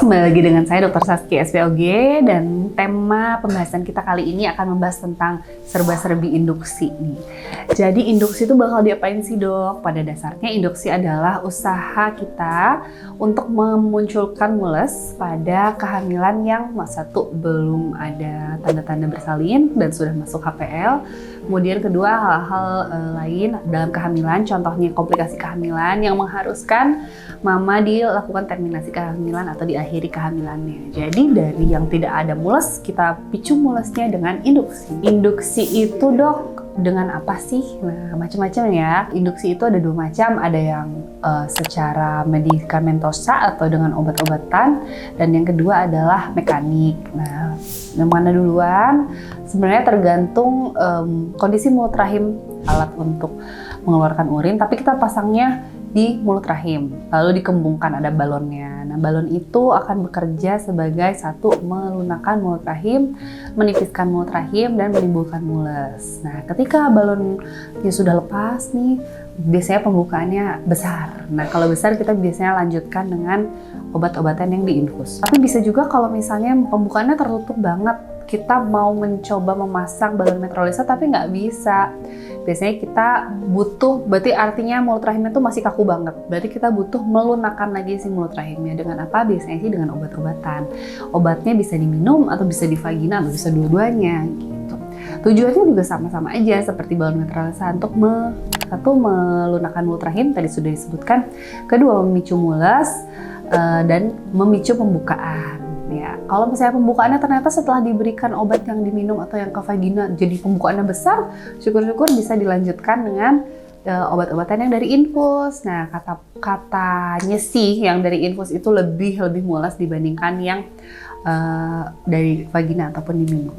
kembali lagi dengan saya Dr. Saskia SPOG, dan tema pembahasan kita kali ini akan membahas tentang serba-serbi induksi nih. Jadi induksi itu bakal diapain sih dok? Pada dasarnya induksi adalah usaha kita untuk memunculkan mules pada kehamilan yang satu belum ada tanda-tanda bersalin dan sudah masuk HPL. Kemudian kedua, hal-hal lain dalam kehamilan, contohnya komplikasi kehamilan yang mengharuskan mama dilakukan terminasi kehamilan atau diakhiri kehamilannya. Jadi dari yang tidak ada mules, kita picu mulesnya dengan induksi. Induksi itu dok, dengan apa sih? Nah, macam-macam ya. Induksi itu ada dua macam, ada yang secara medikamentosa atau dengan obat-obatan, dan yang kedua adalah mekanik. Nah, yang mana duluan? Sebenarnya tergantung kondisi mulut rahim, alat untuk mengeluarkan urin, tapi kita pasangnya di mulut rahim, lalu dikembungkan, ada balonnya. Nah, balon itu akan bekerja sebagai satu melunakkan mulut rahim, menipiskan mulut rahim, dan menimbulkan mules. Nah, ketika balonnya sudah lepas nih, biasanya pembukaannya besar. Nah, kalau besar kita biasanya lanjutkan dengan obat-obatan yang diinfus. Tapi bisa juga kalau misalnya pembukaannya tertutup banget, kita mau mencoba memasang balon metrolisa tapi nggak bisa. Biasanya kita butuh, berarti artinya mulut rahimnya tuh masih kaku banget. Berarti kita butuh melunakkan lagi si mulut rahimnya. Dengan apa? Biasanya sih dengan obat-obatan. Obatnya bisa diminum atau bisa di vagina atau bisa dua-duanya gitu. Tujuannya juga sama-sama aja seperti balon metrolisa untuk satu melunakkan mulut rahim tadi sudah disebutkan. Kedua, memicu mules dan memicu pembukaan. Ya, kalau misalnya pembukaannya ternyata setelah diberikan obat yang diminum atau yang ke vagina jadi pembukaannya besar, syukur-syukur bisa dilanjutkan dengan obat-obatan yang dari infus. Nah, katanya sih yang dari infus itu lebih mules dibandingkan yang dari vagina ataupun diminum.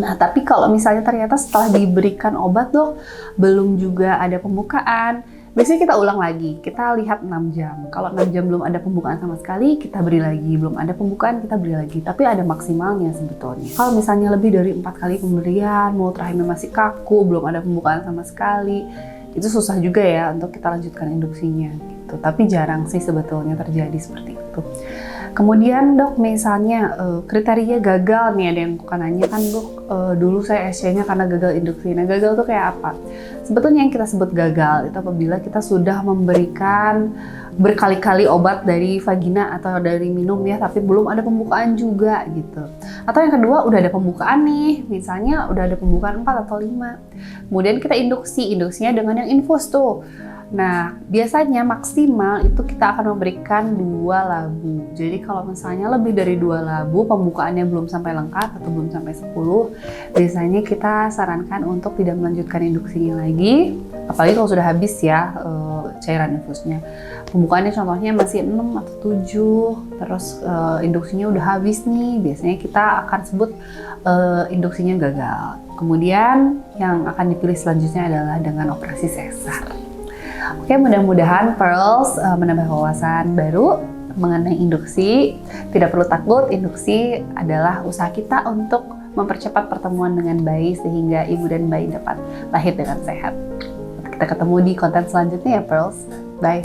Nah, tapi kalau misalnya ternyata setelah diberikan obat dok, belum juga ada pembukaan, biasanya kita ulang lagi, kita lihat 6 jam. Kalau 6 jam belum ada pembukaan sama sekali, kita beri lagi. Belum ada pembukaan, kita beri lagi. Tapi ada maksimalnya sebetulnya. Kalau misalnya lebih dari 4 kali pemberian, mulut rahimnya masih kaku, belum ada pembukaan sama sekali, itu susah juga ya untuk kita lanjutkan induksinya gitu. Tapi jarang sih sebetulnya terjadi seperti itu. Kemudian dok, misalnya kriteria gagal nih, ada yang bukan nanya kan dok, dulu saya SC-nya karena gagal induksi. Nah, gagal tuh kayak apa? Sebetulnya yang kita sebut gagal itu apabila kita sudah memberikan berkali-kali obat dari vagina atau dari minum ya, tapi belum ada pembukaan juga gitu. Atau yang kedua, udah ada pembukaan nih, misalnya udah ada pembukaan 4 atau 5. Kemudian kita induksinya dengan yang infus tuh. Nah, biasanya maksimal itu kita akan memberikan 2 labu. Jadi kalau misalnya lebih dari 2 labu, pembukaannya belum sampai lengkap atau belum sampai 10, biasanya kita sarankan untuk tidak melanjutkan induksinya lagi. Apalagi kalau sudah habis ya cairan infusnya. Pembukaannya contohnya masih 6 atau 7, terus induksinya udah habis nih, biasanya kita akan sebut induksinya gagal. Kemudian yang akan dipilih selanjutnya adalah dengan operasi sesar. Oke, mudah-mudahan Pearls menambah wawasan baru mengenai induksi. Tidak perlu takut, induksi adalah usaha kita untuk mempercepat pertemuan dengan bayi sehingga ibu dan bayi dapat lahir dengan sehat. Kita ketemu di konten selanjutnya ya Pearls. Bye!